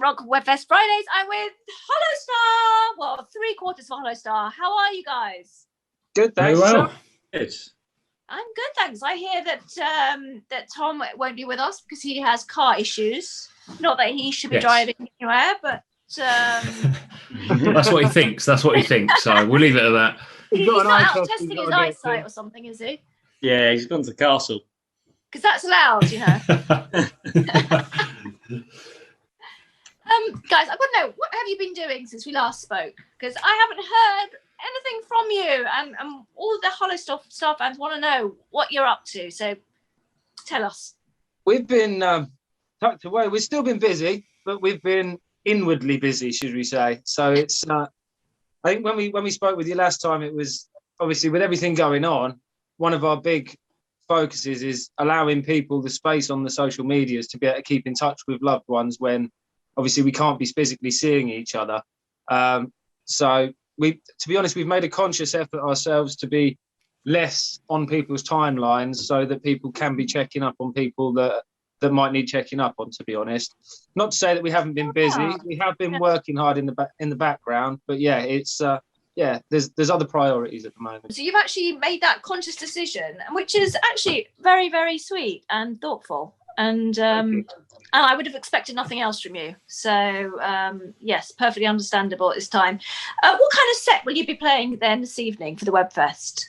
NWOCR Webfest Fridays. I'm with Hollowstar. Well, 3/4 for Hollowstar. How are you guys? Good, thanks. Very well. I'm good, thanks. I hear that that Tom won't be with us because he has car issues. Not that he should be driving anywhere, but that's what he thinks. That's what he thinks. So we'll leave it at that. He's not out testing his eyesight or something, is he? Yeah, he's gone to the castle. Because that's allowed, you know. Guys, I want to know, what have you been doing since we last spoke? Because I haven't heard anything from you, and all the Hollowstar fans want to know what you're up to. So tell us. We've been tucked away. We've still been busy, but we've been inwardly busy, should we say? So it's. I think when we spoke with you last time, it was obviously with everything going on. One of our big focuses is allowing people the space on the social medias to be able to keep in touch with loved ones when obviously we can't be physically seeing each other. So to be honest, we've made a conscious effort ourselves to be less on people's timelines so that people can be checking up on people that might need checking up on, to be honest. Not to say that we haven't been busy. We have been working hard in the background, but yeah, it's there's other priorities at the moment. So you've actually made that conscious decision, which is actually very, very sweet and thoughtful. And I would have expected nothing else from you. So yes, perfectly understandable at this time. What kind of set will you be playing then this evening for the Webfest?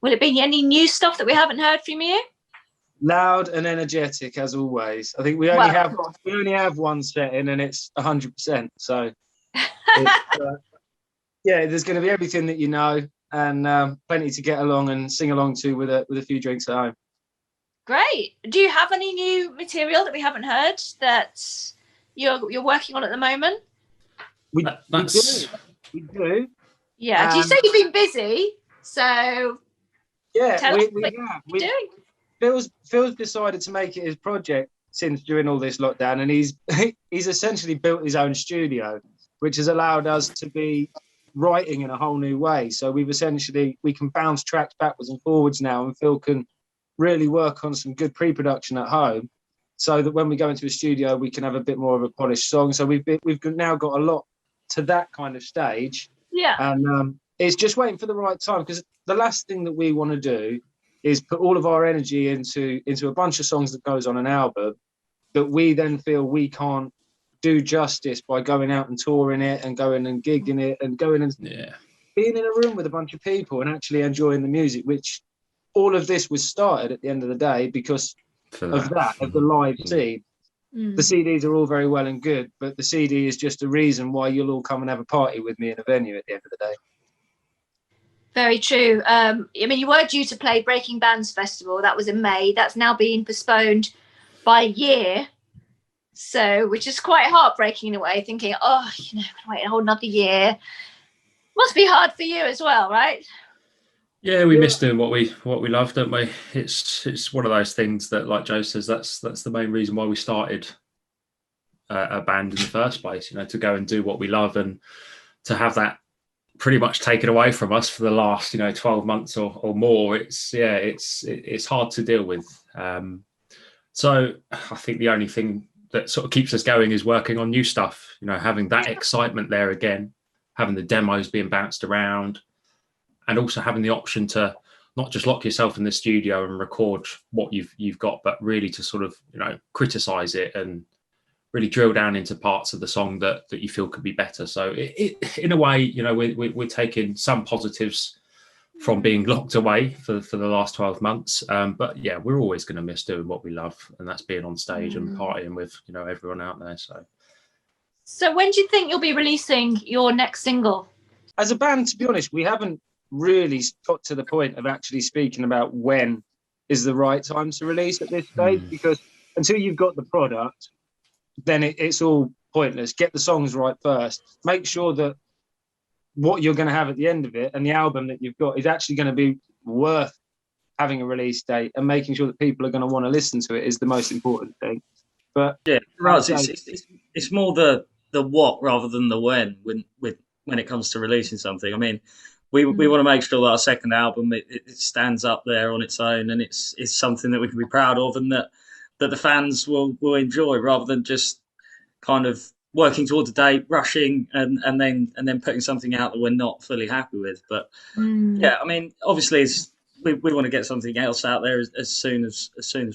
Will it be any new stuff that we haven't heard from you? Loud and energetic as always. I think we only have one set in, and it's 100%. So yeah, there's going to be everything that you know, and plenty to get along and sing along to with a few drinks at home. Great. Do you have any new material that we haven't heard that you're working on at the moment? We do. Yeah. Do you say you've been busy? So yeah, tell us what you're doing. Phil's decided to make it his project since during all this lockdown, and he's essentially built his own studio, which has allowed us to be writing in a whole new way. So we can bounce tracks backwards and forwards now, and Phil can really work on some good pre-production at home so that when we go into a studio we can have a bit more of a polished song. So we've now got a lot to that kind of stage, and it's just waiting for the right time, because the last thing that we want to do is put all of our energy into a bunch of songs that goes on an album that we then feel we can't do justice by going out and touring it and going and gigging it and going and being in a room with a bunch of people and actually enjoying the music, which all of this was started at the end of the day because of the live scene. The CDs are all very well and good, but the CD is just a reason why you'll all come and have a party with me in a venue at the end of the day. Very true. I mean, you were due to play Breaking Bands Festival. That was in May. That's now been postponed by a year. So, which is quite heartbreaking in a way, thinking, oh, wait a whole another year. Must be hard for you as well, right? Yeah, we miss doing what we love, don't we? It's one of those things that, like Joe says, that's the main reason why we started a band in the first place. To go and do what we love, and to have that pretty much taken away from us for the last 12 months or more. It's hard to deal with. So I think the only thing that sort of keeps us going is working on new stuff. Having that excitement there again, having the demos being bounced around, and also having the option to not just lock yourself in the studio and record what you've got, but really to sort of criticize it and really drill down into parts of the song that you feel could be better. So it in a way, we're taking some positives from being locked away for the last 12 months. But yeah, we're always going to miss doing what we love, and that's being on stage and partying with everyone out there. So when do you think you'll be releasing your next single? As a band, to be honest, we haven't really got to the point of actually speaking about when is the right time to release at this stage, because until you've got the product, then it's all pointless. Get the songs right first. Make sure that what you're going to have at the end of it and the album that you've got is actually going to be worth having a release date, and making sure that people are going to want to listen to it is the most important thing. But yeah, right. It's more the what rather than the when it comes to releasing something. I mean, we want to make sure that our second album it stands up there on its own, and it's something that we can be proud of, and that the fans will enjoy, rather than just kind of working towards a date, rushing, and then putting something out that we're not fully happy with. But yeah, I mean, obviously, we want to get something else out there as soon as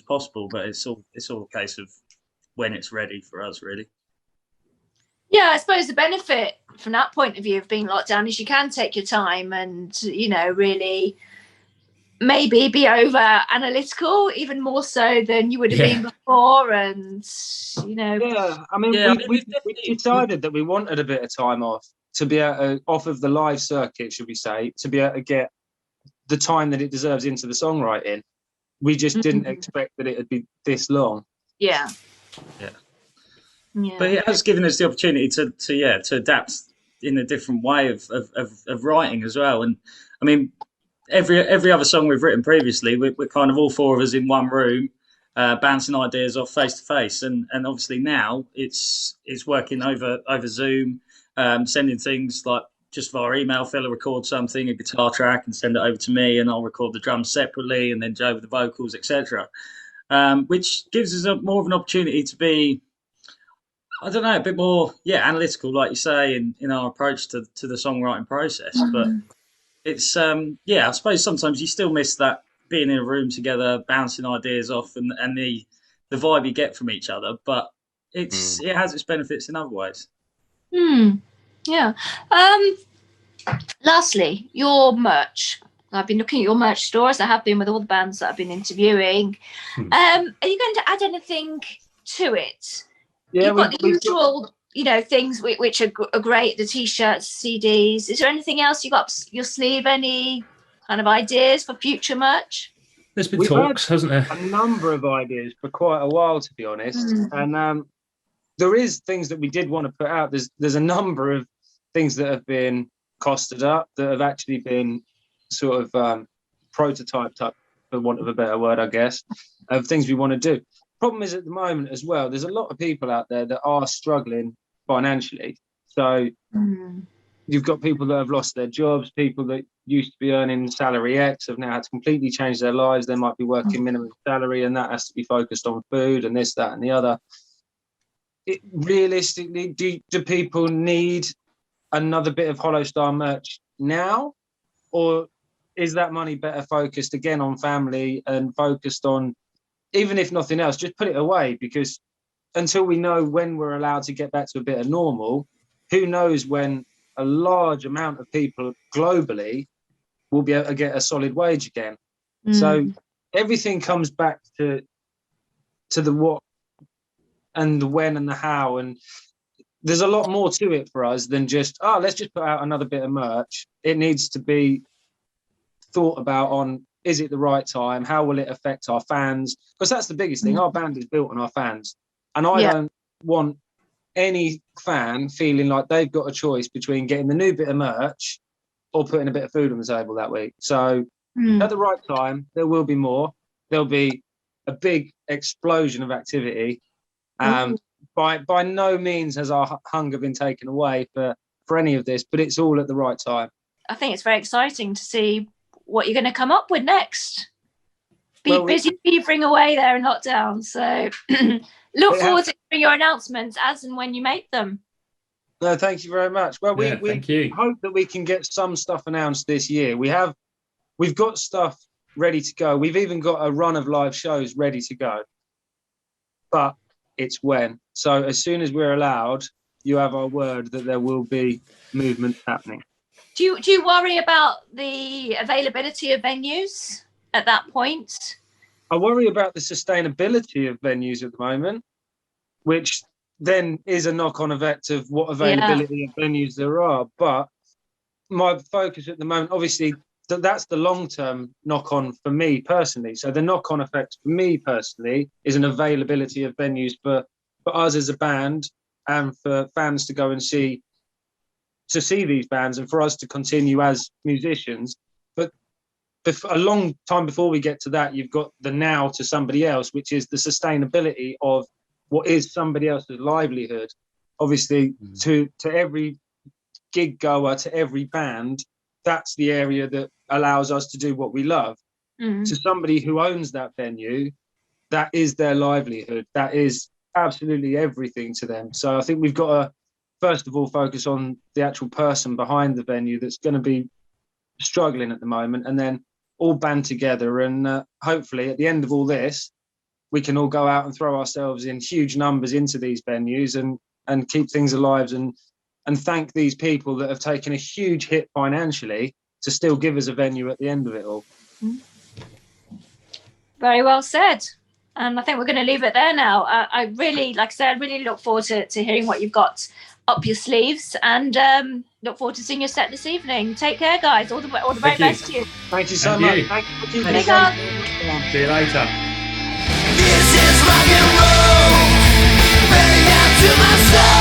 possible. But it's all a case of when it's ready for us, really. Yeah, I suppose the benefit from that point of view of being locked down is you can take your time and, really maybe be over analytical, even more so than you would have been before. And, Yeah, I mean, we decided that we wanted a bit of time off to be off of the live circuit, should we say, to be able to get the time that it deserves into the songwriting. We just didn't expect that it would be this long. Yeah. But it has given us the opportunity to adapt in a different way of writing as well. And I mean, every other song we've written previously, we're kind of all four of us in one room, bouncing ideas off face to face. And obviously now it's working over Zoom, sending things like just via email. Phil will record something, a guitar track, and send it over to me, and I'll record the drums separately, and then Joe with the vocals, etc. Which gives us more of an opportunity to be, I don't know, a bit more, analytical, like you say, in our approach to the songwriting process. But it's, I suppose sometimes you still miss that being in a room together, bouncing ideas off, and the vibe you get from each other. But it has its benefits in other ways. Yeah. Lastly, your merch. I've been looking at your merch stores. I have been with all the bands that I've been interviewing. Are you going to add anything to it? Yeah, you've got the usual, things which are great, the T-shirts, CDs. Is there anything else you got up your sleeve? Any kind of ideas for future merch? There's been talks, hasn't there? A number of ideas for quite a while, to be honest. And there is things that we did want to put out. There's a number of things that have been costed up, that have actually been sort of prototyped up, for want of a better word, I guess, of things we want to do. Problem is, at the moment as well, there's a lot of people out there that are struggling financially. So you've got people that have lost their jobs, people that used to be earning salary X have now had to completely change their lives. They might be working minimum salary, and that has to be focused on food and this, that, and the other. Realistically, do people need another bit of Hollowstar merch now, or is that money better focused again on family and focused on, even if nothing else, just put it away? Because until we know when we're allowed to get back to a bit of normal, who knows when a large amount of people globally will be able to get a solid wage again. So everything comes back to the what and the when and the how. And there's a lot more to it for us than just, let's just put out another bit of merch. It needs to be thought about on, is it the right time? How will it affect our fans? Because that's the biggest thing. Our band is built on our fans. And I don't want any fan feeling like they've got a choice between getting the new bit of merch or putting a bit of food on the table that week. So at the right time, there will be more. There'll be a big explosion of activity. By no means has our hunger been taken away for any of this, but it's all at the right time. I think it's very exciting to see what you're going to come up with next. Busy beavering away there in lockdown. So look forward to hearing your announcements as and when you make them. No, thank you very much. Well, we hope that we can get some stuff announced this year. We've got stuff ready to go. We've even got a run of live shows ready to go. But it's when. So as soon as we're allowed, you have our word that there will be movement happening. Do you worry about the availability of venues at that point? I worry about the sustainability of venues at the moment, which then is a knock-on effect of what availability of venues there are. But my focus at the moment, obviously, that's the long-term knock-on for me personally. So the knock-on effect for me personally is an availability of venues for us as a band and for fans to go and see these bands and for us to continue as musicians. But a long time before we get to that, you've got the now to somebody else, which is the sustainability of what is somebody else's livelihood. Obviously, to every gig goer, to every band, that's the area that allows us to do what we love. To somebody who owns that venue, that is their livelihood. That is absolutely everything to them. So I think we've got to, first of all, focus on the actual person behind the venue that's going to be struggling at the moment, and then all band together. And hopefully at the end of all this, we can all go out and throw ourselves in huge numbers into these venues and keep things alive, and thank these people that have taken a huge hit financially to still give us a venue at the end of it all. Very well said. And I think we're going to leave it there now. I really, like I said, I really look forward to hearing what you've got up your sleeves, and look forward to seeing your set this evening. Take care, guys. All the very best to you. Thank you so And much. you. Thank you for keeping Big us hug. on. See you later. This is rock and roll, burning out to my soul.